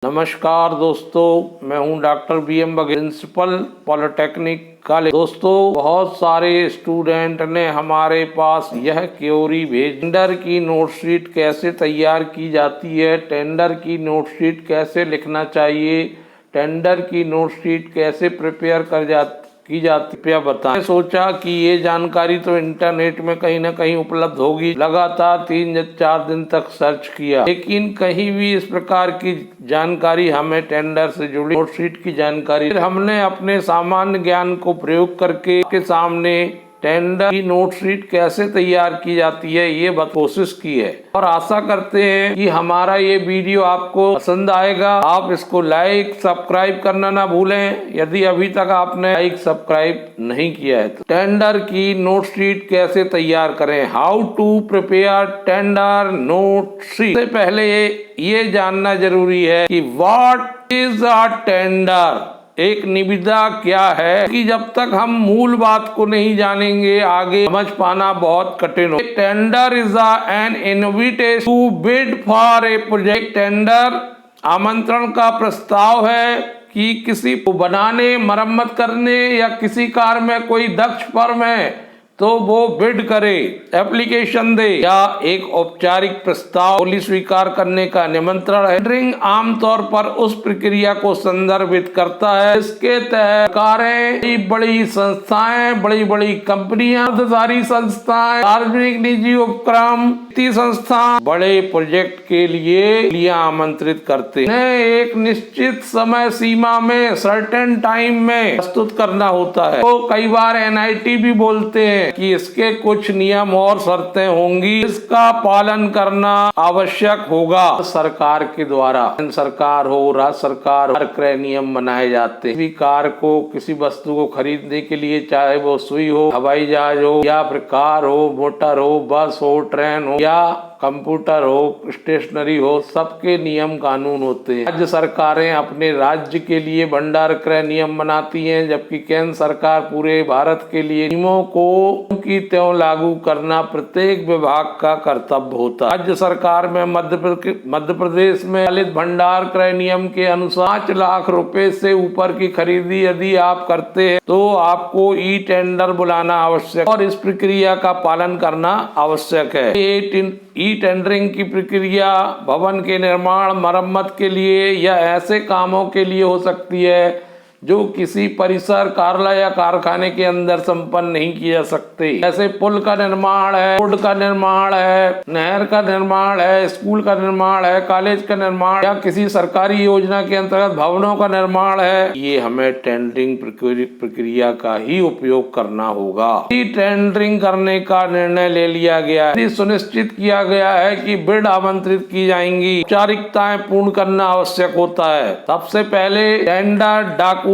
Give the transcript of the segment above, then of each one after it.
नमस्कार दोस्तों, मैं हूं doctor BM Baghel, principal polytechnic college. दोस्तों, बहुत सारे स्टूडेंट ने हमारे पास यह क्वेरी भेजी, टेंडर की नोटशीट कैसे तैयार की जाती है, टेंडर की नोटशीट कैसे लिखना चाहिए, टेंडर की नोटशीट कैसे प्रिपेयर की जाती, कृपया बताएं। मैंने सोचा कि ये जानकारी तो इंटरनेट में कहीं ना कहीं उपलब्ध होगी। लगातार 3 या 4 दिन तक सर्च किया, लेकिन कहीं भी इस प्रकार की जानकारी, हमें टेंडर से जुड़ी नोटशीट की जानकारी, फिर हमने अपने सामान्य ज्ञान को प्रयोग करके के सामने टेंडर की नोटशीट कैसे तैयार की जाती है ये कोशिश की है, और आशा करते हैं कि हमारा ये वीडियो आपको पसंद आएगा। आप इसको लाइक सब्सक्राइब करना ना भूलें, यदि अभी तक आपने लाइक सब्सक्राइब नहीं किया है तो। टेंडर की नोटशीट कैसे तैयार करें, how to prepare tender note sheet. सबसे पहले ये जानना जरूरी है कि व्हाट इज अ टेंडर, एक निविदा क्या है, कि जब तक हम मूल बात को नहीं जानेंगे आगे समझ पाना बहुत कठिन हो। Tender is an invitation to bid for a project. Tender आमंत्रण का प्रस्ताव है कि किसी को बनाने, मरम्मत करने या किसी कार्य में कोई दक्ष फर्म है तो वो बिड करे, एप्लीकेशन दे, या एक औपचारिक प्रस्ताव बोली स्वीकार करने का निमंत्रण है। टेंडरिंग आमतौर पर उस प्रक्रिया को संदर्भित करता है इसके तहत सरकारें, बड़ी संस्थाएं, बड़ी बड़ी कंपनियां, अर्धधारी संस्थाएं, सार्वजनिक निजी उपक्रम, वित्तीय संस्थान बड़े प्रोजेक्ट के लिए आमंत्रित करते हैं। एक निश्चित समय सीमा में, सर्टेन टाइम में प्रस्तुत करना होता है। तो कई बार NIT भी बोलते हैं कि इसके कुछ नियम और शर्तें होंगी, इसका पालन करना आवश्यक होगा सरकार के द्वारा। सरकार हो, राज्य सरकार हो, क्रय नियम बनाए जाते हैं। किसी कार को, किसी वस्तु को खरीदने के लिए, चाहे वो सुई हो, हवाई जहाज हो, या फिर कार हो, मोटर हो, बस हो, ट्रेन हो, या कंप्यूटर हो, स्टेशनरी हो, सबके नियम कानून होते हैं। राज्य सरकारें अपने राज्य के लिए भंडार क्रय नियम बनाती हैं, जबकि केंद्र सरकार पूरे भारत के लिए नियमों को की त्यों लागू करना प्रत्येक विभाग का कर्तव्य होता है। राज्य सरकार में मध्य प्रदेश में पालित भंडार क्रय नियम के अनुसार 5 लाख रुपए से ऊपर की खरीदी यदि आप करते हैं तो आपको ई टेंडर बुलाना आवश्यक, और इस प्रक्रिया का पालन करना आवश्यक है। ई टेंडरिंग की प्रक्रिया भवन के निर्माण, मरम्मत के लिए या ऐसे कामों के लिए हो सकती है जो किसी परिसर, कार्यालय या कारखाने के अंदर संपन्न नहीं किए जा सकते। जैसे पुल का निर्माण है, रोड का निर्माण है, नहर का निर्माण है, स्कूल का निर्माण है, कॉलेज का निर्माण, या किसी सरकारी योजना के अंतर्गत भवनों का निर्माण है। ये हमें टेंडरिंग प्रक्रिया का ही उपयोग करना होगा। टेंडरिंग करने का निर्णय ले लिया गया है, सुनिश्चित किया गया है कि बिड आमंत्रित की जाएंगी, औपचारिकताएं पूर्ण करना आवश्यक होता है। सबसे पहले टेंडर डॉक्यूमेंट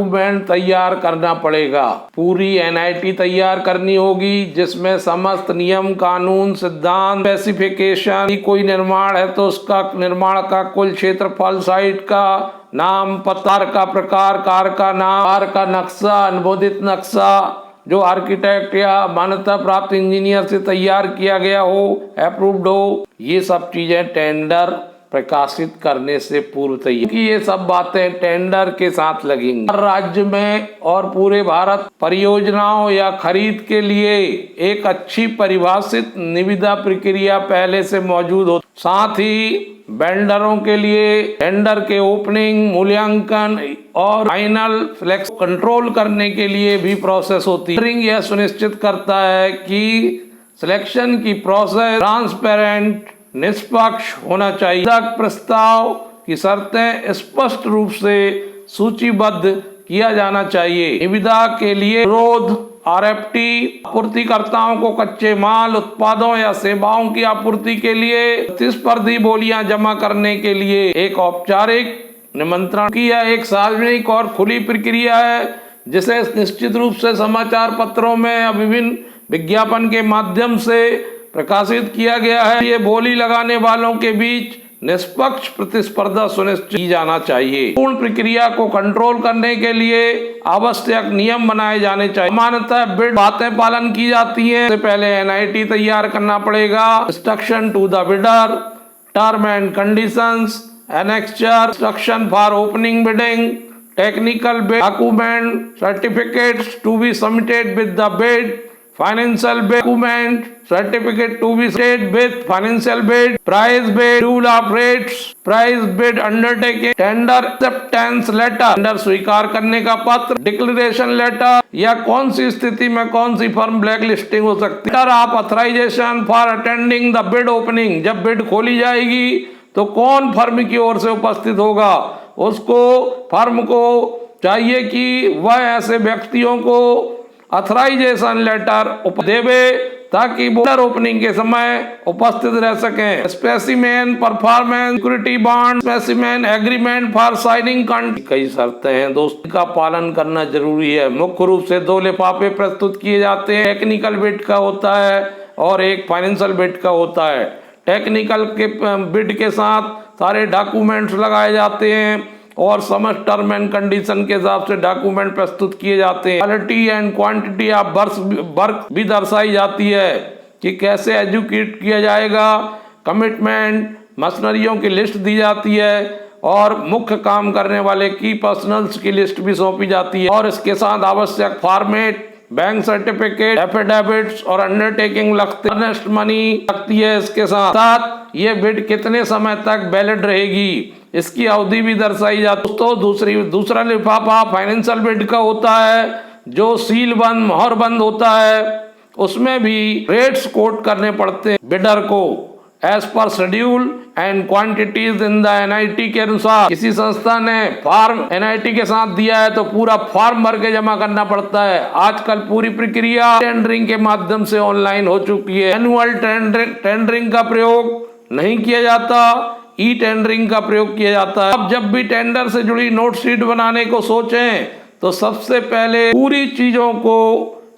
तैयार करना पड़ेगा। पूरी NIT तैयार करनी होगी, जिसमें समस्त नियम, कानून, सिद्धांत, स्पेसिफिकेशन, कोई निर्माण है तो उसका निर्माण का कुल क्षेत्रफल, साइट का नाम, पत्थर का प्रकार, कार का नाम, कार का नक्शा, अनुमोदित नक्शा जो आर्किटेक्ट या मान्यता प्राप्त इंजीनियर से तैयार किया गया हो, अप्रूव्ड हो, ये सब चीजें टेंडर प्रकाशित करने से पूर्व तैयार, कि ये सब बातें टेंडर के साथ लगेंगी। हर राज्य में और पूरे भारत परियोजनाओं या खरीद के लिए एक अच्छी परिभाषित निविदा प्रक्रिया पहले से मौजूद हो। साथ ही वेंडरों के लिए टेंडर के ओपनिंग, मूल्यांकन और फाइनल सिलेक्शन कंट्रोल करने के लिए भी प्रोसेस होती है। यह सुनिश्चित करता है कि सिलेक्शन की प्रोसेस ट्रांसपेरेंट, निष्पक्ष होना चाहिए। प्रस्ताव की शर्तें स्पष्ट रूप से सूचीबद्ध किया जाना चाहिए। निविदा के लिए विरोध, RFT, आपूर्तिकर्ताओं को कच्चे माल, उत्पादों या सेवाओं की आपूर्ति के लिए प्रतिस्पर्धी बोलियां जमा करने के लिए एक औपचारिक निमंत्रण की यह एक सार्वजनिक और खुली प्रक्रिया है, जिसे निश्चित रूप से समाचार पत्रों में या विभिन्न विज्ञापन के माध्यम से प्रकाशित किया गया है। ये बोली लगाने वालों के बीच निष्पक्ष प्रतिस्पर्धा सुनिश्चित की जाना चाहिए। पूर्ण प्रक्रिया को कंट्रोल करने के लिए आवश्यक नियम बनाए जाने चाहिए। सामान्यतः बिड बातें पालन की जाती हैं। इससे पहले NIT तैयार करना पड़ेगा। Instruction to the bidder, term and conditions, annexure, instruction for opening bidding, technical bid document, certificates to be submitted with the bid, financial bid document, certificate to be submitted with financial bid, price bid, rule of rates, price bid undertaking, tender acceptance letter, tender स्वीकार करने का पत्र, declaration letter, या कौन सी स्थिति में कौन सी firm black listing हो सकती है, letter of authorization for attending the bid opening, जब बिड खोली जाएगी तो कौन फर्म की ओर से उपस्थित होगा, उसको फर्म को चाहिए कि वह ऐसे व्यक्तियों को ऑथराइजेशन लेटर देवे ताकि बिड ओपनिंग के समय उपस्थित रह सकें। Specimen performance security bond, specimen agreement for signing, कई शर्तें हैं दोस्त का पालन करना जरूरी है। मुख्य रूप से 2 लिफाफे प्रस्तुत किए जाते हैं, टेक्निकल बिड का होता है और एक फाइनेंशियल बिड का होता है। टेक्निकल के बिड के साथ सारे डॉक्यूमेंट्स लगाए जाते हैं और समस्त टर्म एंड कंडीशन के हिसाब से डॉक्यूमेंट प्रस्तुत किए जाते हैं। Quality and quantity of work भी दर्शाई जाती है कि कैसे एजुकेट किया जाएगा। कमिटमेंट, मशीनरियों की लिस्ट दी जाती है और मुख्य काम करने वाले की पर्सनल्स की लिस्ट भी सौंपी जाती है और इसके साथ आवश्यक फॉर्मेट, बैंक सर्टिफिकेट, एफिडेविट्स और अंडरटेकिंग लगते, अर्नेस्ट मनी लगती है। इसके साथ ये बिड कितने समय तक वैलिड रहेगी इसकी अवधि भी दर्शाई जाती है। तो दूसरा लिफाफा फाइनेंशियल बिड का होता है जो सील बंद, मोहर बंद होता है। उसमें भी रेट्स कोट करने पड़ते हैं बिडर को as per schedule and quantities in the NIT के अनुसार। किसी संस्था ने फॉर्म एनआईटी के साथ दिया है तो पूरा फॉर्म भर के जमा करना पड़ता है। आजकल पूरी प्रक्रिया टेंडरिंग के माध्यम से ऑनलाइन हो चुकी है। मैनुअल टेंडरिंग का प्रयोग नहीं किया जाता, ई टेंडरिंग का प्रयोग किया जाता है। अब जब भी टेंडर से जुड़ी नोट शीट बनाने को सोचें तो सबसे पहले पूरी चीजों को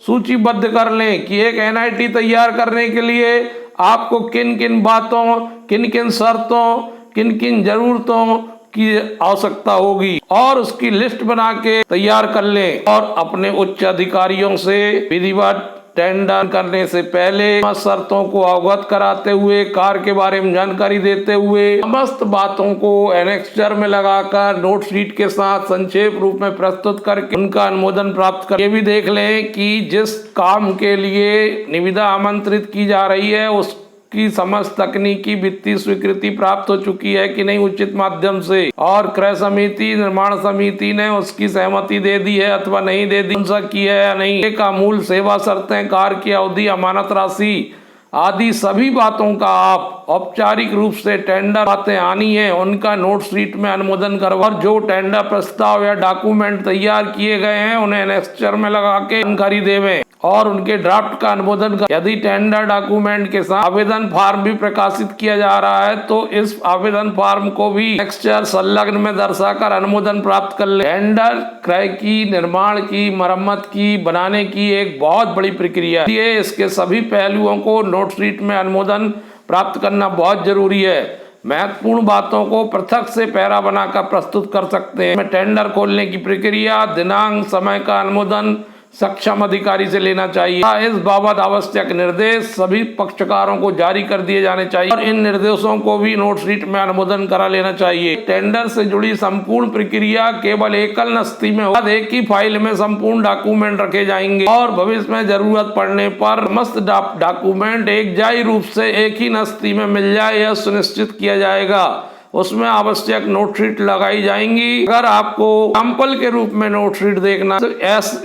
सूचीबद्ध कर लें कि एक एनआईटी तैयार करने के लिए आपको किन किन बातों, किन किन शर्तों, किन किन जरूरतों की आवश्यकता होगी और उसकी लिस्ट बना के तैयार कर लें और अपने उच्च अधिकारियों से विधिवत टेंडर करने से पहले शर्तों को अवगत कराते हुए, कार्य के बारे में जानकारी देते हुए, समस्त बातों को एनेक्सचर में लगाकर नोट शीट के साथ संक्षेप रूप में प्रस्तुत करके उनका अनुमोदन प्राप्त कर। ये भी देख लें कि जिस काम के लिए निविदा आमंत्रित की जा रही है उसकी समस्त तकनीकी वित्तीय स्वीकृति प्राप्त हो चुकी है कि नहीं उचित माध्यम से, और क्रय समिति, निर्माण समिति ने उसकी सहमति दे दी है अथवा नहीं दे दी, की है या नहीं, का मूल, सेवा शर्तें, कार्य की अवधि, अमानत राशि आदि सभी बातों का आप औपचारिक रूप से टेंडर बातें आनी है उनका नोट शीट में अनुमोदन करवा और जो टेंडर प्रस्ताव या डॉक्यूमेंट तैयार किए गए हैं उन्हें एनेक्सचर में लगा के जानकारी देवें और उनके ड्राफ्ट का अनुमोदन कर। यदि टेंडर डॉक्यूमेंट के साथ आवेदन फॉर्म भी प्रकाशित किया जा रहा है तो इस आवेदन फॉर्म को भी एनेक्सचर संलग्न में दर्शाकर अनुमोदन प्राप्त कर ले। टेंडर क्रय की, निर्माण की, मरम्मत की, बनाने की एक बहुत बड़ी प्रक्रिया है, इसके सभी पहलुओं को नोट शीट में अनुमोदन प्राप्त करना बहुत जरूरी है। महत्वपूर्ण बातों को पृथक से पैरा बनाकर प्रस्तुत कर सकते हैं। टेंडर खोलने की प्रक्रिया, दिनांक, समय का अनुमोदन सक्षम अधिकारी से लेना चाहिए। इस बाबत आवश्यक निर्देश सभी पक्षकारों को जारी कर दिए जाने चाहिए और इन निर्देशों को भी नोट शीट में अनुमोदन करा लेना चाहिए। टेंडर से जुड़ी संपूर्ण प्रक्रिया केवल एकल नस्ती में होगा, एक ही फाइल में संपूर्ण डॉक्यूमेंट रखे जाएंगे और भविष्य में जरूरत पड़ने पर समस्त डॉक्यूमेंट एकजाई रूप से एक ही नस्ती में मिल जाए यह सुनिश्चित किया जाएगा। उसमें आवश्यक नोट शीट लगाई जाएंगी। अगर आपको सैंपल के रूप में नोट शीट देखना तो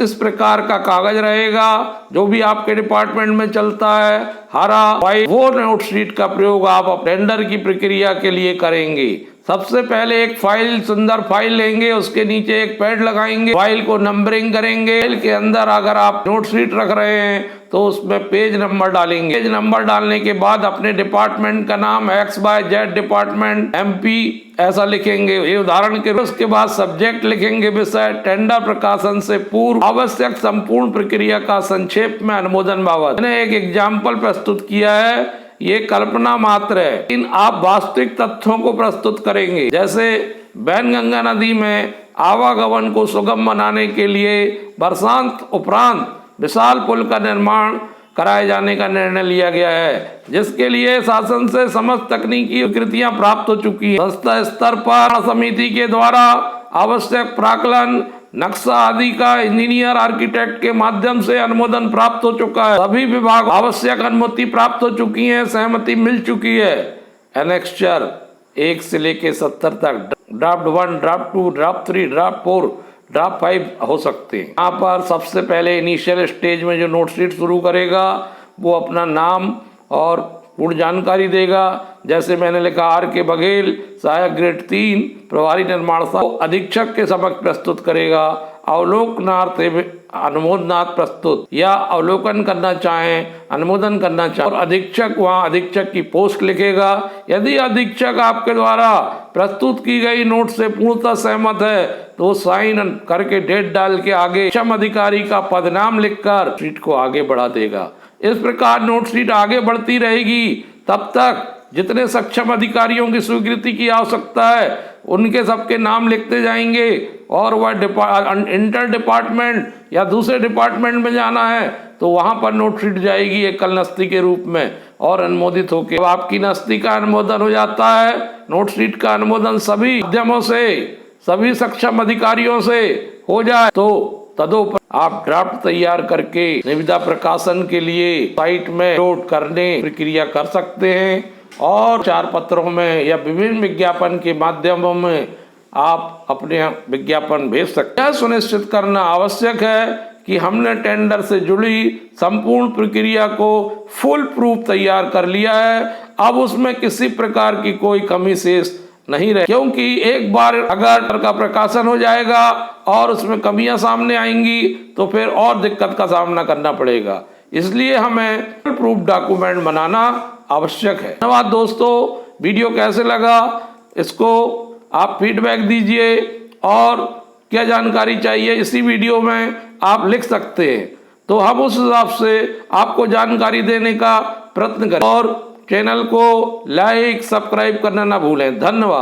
इस प्रकार का कागज रहेगा जो भी आपके डिपार्टमेंट में चलता है, हरा, व्हाइट, वो नोट शीट का प्रयोग आप टेंडर की प्रक्रिया के लिए करेंगे। सबसे पहले एक फाइल, सुंदर फाइल लेंगे, उसके नीचे एक पैड लगाएंगे, फाइल को नंबरिंग करेंगे। फाइल के अंदर अगर आप नोट शीट रख रहे हैं तो उसमें पेज नंबर डालेंगे। पेज नंबर डालने के बाद अपने डिपार्टमेंट का नाम XYZ डिपार्टमेंट MP ऐसा लिखेंगे, ये उदाहरण के। उसके बाद सब्जेक्ट लिखेंगे, विषय, टेंडर प्रकाशन से पूर्व आवश्यक संपूर्ण प्रक्रिया का संक्षेप में अनुमोदन बाबत। मैंने एक एग्जाम्पल प्रस्तुत किया है, ये कल्पना मात्र है, लेकिन आप वास्तविक तथ्यों को प्रस्तुत करेंगे। जैसे बैनगंगा नदी में आवागमन को सुगम बनाने के लिए बरसात उपरांत विशाल पुल का निर्माण कराए जाने का निर्णय लिया गया है, जिसके लिए शासन से समस्त तकनीकी स्वीकृतियां प्राप्त हो चुकी हैं। संस्था स्तर पर समिति के द्वारा आवश्यक प्राक्कलन नक्शा आदि का इंजीनियर आर्किटेक्ट के माध्यम से अनुमोदन प्राप्त हो चुका है। सभी विभाग आवश्यक अनुमति प्राप्त हो चुकी है, सहमति मिल चुकी है। एनेक्स्चर 1 से लेके 70 तक draft 1, draft 2, draft 3, draft 4, draft 5 हो सकते हैं। यहाँ पर सबसे पहले इनिशियल स्टेज में जो नोटशीट शुरू करेगा वो अपना नाम और पूर्ण जानकारी देगा। जैसे मैंने लिखा R.K. बघेल, सहायक ग्रेड 3, प्रभारी निर्माण अधीक्षक के समक्ष प्रस्तुत करेगा। अवलोकनार्थ अनुमोदनार्थ प्रस्तुत या अवलोकन करना चाहें, अनुमोदन करना चाहें, और अधीक्षक वहाँ अधीक्षक की पोस्ट लिखेगा। यदि अधीक्षक आपके द्वारा प्रस्तुत की गई नोट से पूर्णतः सहमत है तो साइन करके डेट डाल के आगे सक्षम अधिकारी का पदनाम लिखकर शीट को आगे बढ़ा देगा। इस प्रकार नोट शीट आगे बढ़ती रहेगी तब तक जितने सक्षम अधिकारियों की स्वीकृति की आवश्यकता है उनके सबके नाम लिखते जाएंगे, और वह इंटर डिपार्टमेंट या दूसरे डिपार्टमेंट में जाना है तो वहां पर नोट शीट जाएगी एकल नस्ती के रूप में और अनुमोदित होकर। जब आपकी नस्ती का अनुमोदन हो जाता है, नोट शीट का अनुमोदन सभी माध्यमों से, सभी सक्षम अधिकारियों से हो जाए तो तदोपरांत आप ड्राफ्ट तैयार करके निविदा प्रकाशन के लिए साइट में अपलोड करने प्रक्रिया कर सकते हैं, और 4 पत्रों में या विभिन्न विज्ञापन के माध्यमों में आप अपने विज्ञापन भेज सकते हैं। यह सुनिश्चित करना आवश्यक है कि हमने टेंडर से जुड़ी संपूर्ण प्रक्रिया को फुल प्रूफ तैयार कर लिया है। अब उसमें किसी प्रकार की कोई कमी शेष नहीं रहे, क्योंकि एक बार अगर का प्रकाशन हो जाएगा और उसमें कमियां सामने आएंगी तो फिर और दिक्कत का सामना करना पड़ेगा। इसलिए हमें फुल प्रूफ डॉक्यूमेंट बनाना आवश्यक है। धन्यवाद दोस्तों, वीडियो कैसे लगा इसको आप फीडबैक दीजिए, और क्या जानकारी चाहिए इसी वीडियो में आप लिख सकते हैं, तो हम उस हिसाब से आपको जानकारी देने का प्रयत्न करें। और चैनल को लाइक सब्सक्राइब करना ना भूलें। धन्यवाद।